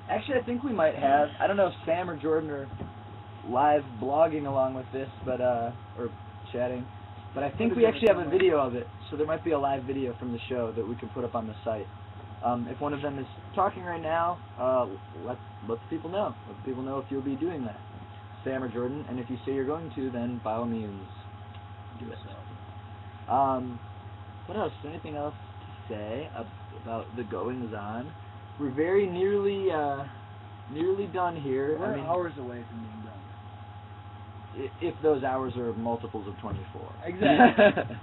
Actually, I think we might have. I don't know if Sam or Jordan are live blogging along with this, but or chatting. But I think we actually have a video of it, so there might be a live video from the show that we can put up on the site. If one of them is talking right now, let the people know. Let the people know if you'll be doing that, Sam or Jordan. And if you say you're going to, then by all means, do it. What else? Anything else to say about the goings on? We're very nearly done here. We're hours away from being done. If those hours are multiples of 24. Exactly.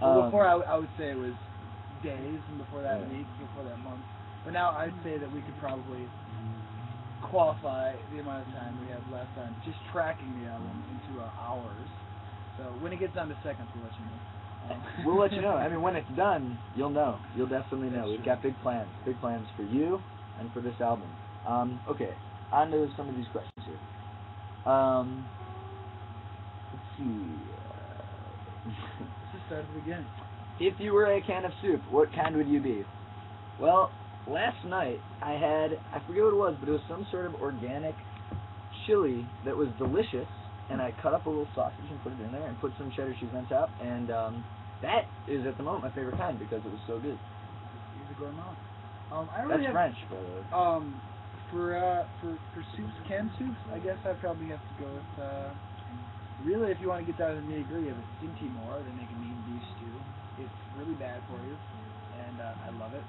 Well, before I would say it was days, and before that weeks, before that month. But now I'd say that we could probably qualify the amount of time we have left on just tracking the album into hours. So when it gets down to seconds, we'll let you know. We'll let you know. I mean, when it's done, you'll know. You'll definitely know. We've got big plans. Big plans for you and for this album. Okay, on to some of these questions here. Let's see. Let's just start at the beginning. If you were a can of soup, what kind would you be? Well, last night I forget what it was, but it was some sort of organic chili that was delicious, and I cut up a little sausage and put it in there and put some cheddar cheese on top, and that is at the moment my favorite kind because it was so good. He's a gourmand. I really That's French, by the way. For soups, canned soups, I guess I'd probably have to go with, really, if you want to get down to the nitty-gritty of it, Sim Timor, they make a mean beef stew. It's really bad for you, and I love it.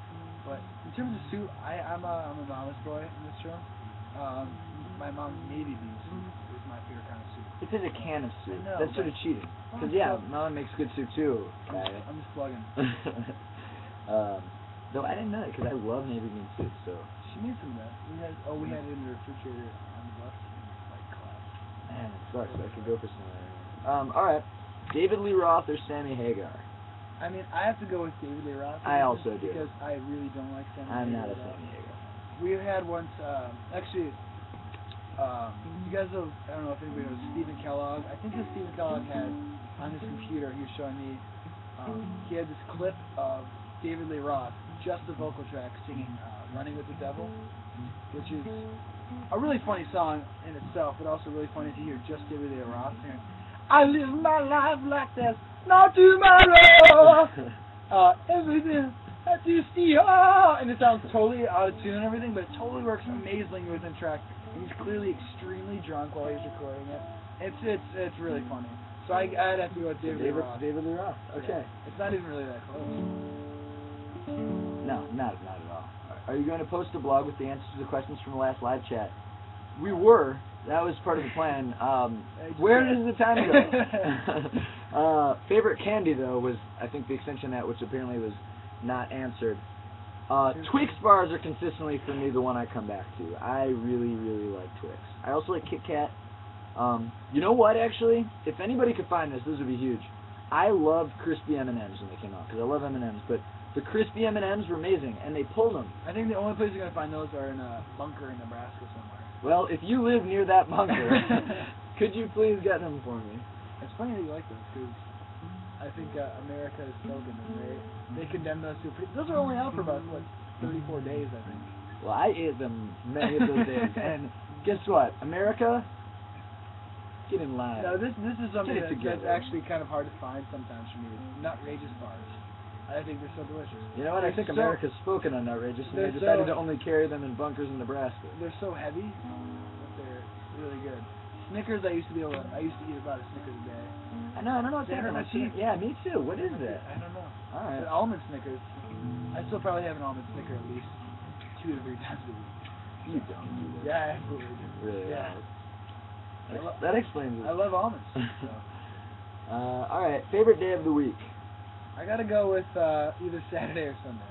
But in terms of soup, I'm a mama's boy in this show. My mom's navy bean soup is my favorite kind of soup. It says a can of soup. I know, That's sort of cheating. Because, Mama makes good soup, too. I'm just plugging. Though I didn't know that because I love navy bean soup, so. She made some of that. We had it in the refrigerator on the bus. Like class. Man, it sucks. I could go for some. Alright. David Lee Roth or Sammy Hagar? I mean, I have to go with David Lee Roth. I also do. Because I really don't like Sammy Hagar. I'm not a Sammy Hagar. We had once, actually, you guys know, I don't know if anybody knows Stephen Kellogg. I think it was Stephen Kellogg had on his computer, he was showing me, he had this clip of David Lee Roth, just the vocal track, singing Running with the Devil, which is a really funny song in itself, but also really funny to hear just David Lee Roth singing, I live my life like there's no tomorrow, everything that you see, and it sounds totally out of tune and everything, but it totally works amazingly within track. He's clearly extremely drunk while he's recording it. It's really funny. So I'd have to go with David Lee Roth. David Lee Roth. Okay. It's not even really that close. No, not at all. Are you going to post a blog with the answers to the questions from the last live chat? We were. That was part of the plan. Where does the time go? Favorite candy, though, was, I think, the extension of that, which apparently was not answered. Twix bars are consistently, for me, the one I come back to. I really, really like Twix. I also like Kit Kat. You know what, actually? If anybody could find this would be huge. I loved crispy M&Ms when they came out, because I love M&Ms, but the crispy M&Ms were amazing, and they pulled them. I think the only place you're going to find those are in a bunker in Nebraska somewhere. Well, if you live near that bunker, could you please get them for me? It's funny that you like those, because I think America is slogan, and they condemn those to those are only out for about, 34 days, I think. Well, I ate them many of those days, and guess what? America, get in line. No, this is something that's actually kind of hard to find sometimes for me. Nutrageous bars. I think they're so delicious. You know what? I think America's spoken on Nutrageous, and they decided to only carry them in bunkers in Nebraska. They're so heavy, but they're really good. Snickers, I used to eat about a Snickers a day. I know what's happening. Yeah, me too. What is that? I don't know. All right. But almond Snickers. I still probably have an almond Snicker at least 2 to 3 times a week. You don't do that. Yeah, I absolutely do. Really? Yeah. That explains it. I love almonds. So. All right. Favorite day of the week? I gotta go with either Saturday or Sunday.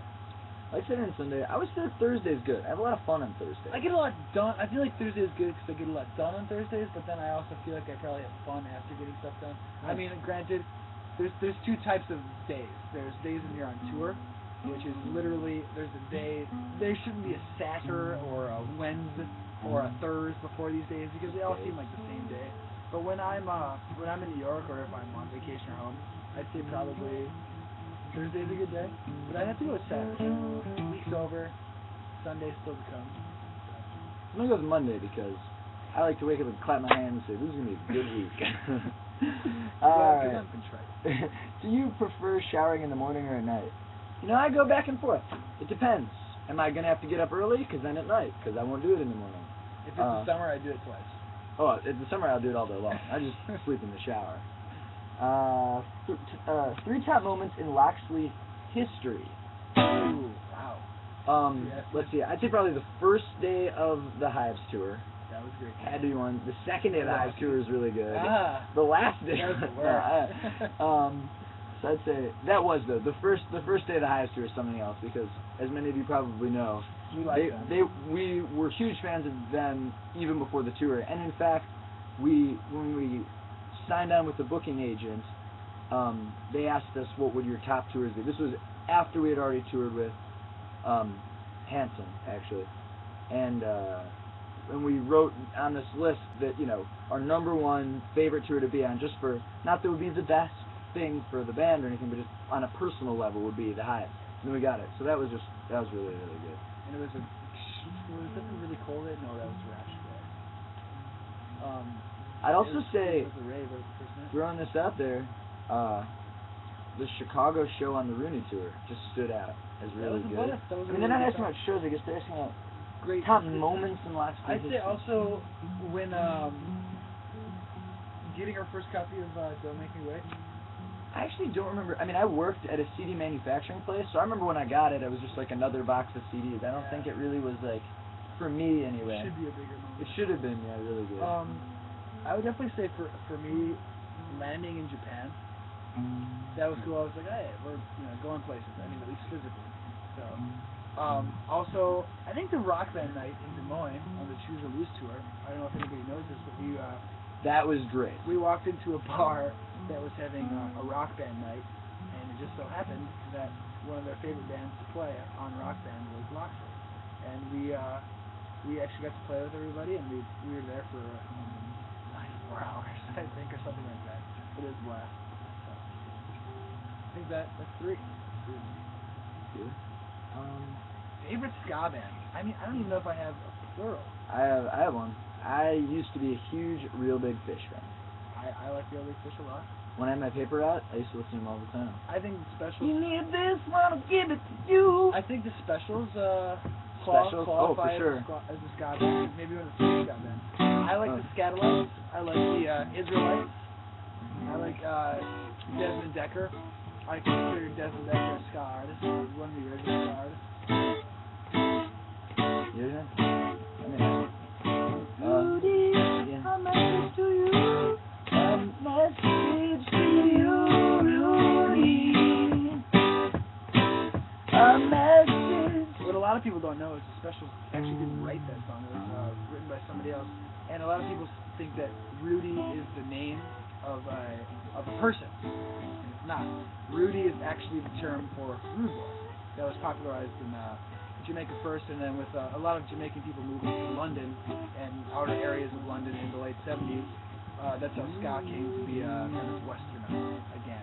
I like Saturday and Sunday. I always feel like Thursday's good. I have a lot of fun on Thursday. I get a lot done. I feel like Thursday is good because I get a lot done on Thursdays, but then I also feel like I probably have fun after getting stuff done. I mean, granted, there's 2 types of days. There's days when you're on tour, which is literally, there's a day, there shouldn't be a Saturday or a Wednesday or a Thursday before these days because they all seem like the same day. But when I'm in New York or if I'm on vacation or home, I'd say probably Thursday's a good day, but I'd have to go with Saturday. Week's over, Sunday's still to come. I'm gonna go with Monday because I like to wake up and clap my hands and say, this is gonna be a good week. Alright. Do you prefer showering in the morning or at night? You know, I go back and forth. It depends. Am I gonna have to get up early? Because then at night, because I won't do it in the morning. If it's the summer, I do it twice. Oh, in the summer I'll do it all day long. I just sleep in the shower. 3 top moments in Loxley history. Ooh, wow. Let's see. I'd say probably the first day of the Hives tour. That was great. Had to be one. The second day of the Hives tour was really good. Ah. The last day. That was the worst. So I'd say that was the first day of the Hives tour is something else because as many of you probably know, We like them. we were huge fans of them even before the tour. And in fact, when we signed on with the booking agent, they asked us what would your top tours be. This was after we had already toured with Hanson, actually, and we wrote on this list that, you know, our #1 favorite tour to be on, just for, not that it would be the best thing for the band or anything, but just on a personal level would be the Hives. And we got it. So that was really, really good. And it was it really cold day? No, that was rash day. I'd also say, it was a rave, right, the first night? throwing this out there, the Chicago show on the Rooney tour just stood out as really That was a good. bonus. That was a I mean, they're not really asking good about shows, I guess they're asking about Great top history. moments in Loxley I'd history. say also when getting our first copy of Don't Make Me Wait. I actually don't remember. I mean, I worked at a CD manufacturing place, so I remember when I got it, it was just like another box of CDs. I don't think it really was like, for me anyway. Should be a bigger moment. It should have been, yeah, really good. I would definitely say for me, landing in Japan, that was cool. I was like, hey, we're going places. I mean, at least physically. So, also, I think the Rock Band night in Des Moines on the Choose or Lose tour. I don't know if anybody knows this, but that was great. we walked into a bar that was having a rock band night, and it just so happened that one of their favorite bands to play on Rock Band was Loxley, and we actually got to play with everybody, and we were there for 94 hours, I think, or something like that. It is a blast. So, I think that's 3. Yeah. Favorite ska band? I mean, I don't even know if I have a plural. I have one. I used to be a huge Real Big Fish fan. I like Real Big Fish a lot. When I had my paper route, I used to listen to them all the time. I think the Specials. You need this one, I'll give it to you. I think the Specials. Specials? Oh, for qualify sure. as a ska band. Maybe one of the first ska bands. I like the Scatolites. I like the Israelites. I like Desmond Decker. I consider Desmond Decker a ska artist. He's one of the original ska artists. Yeah. I mean, Rudy, a message to you. A message to you, Rudy. A message. What a lot of people don't know is the Specials actually didn't write that song. It was written by somebody else. And a lot of people think that Rudy is the name of a person. And it's not. Rudy is actually the term for rude boy that was popularized in Jamaica first, and then with a lot of Jamaican people moving to London and outer areas of London in the late 70s, that's how ska came to be kind of westernized again.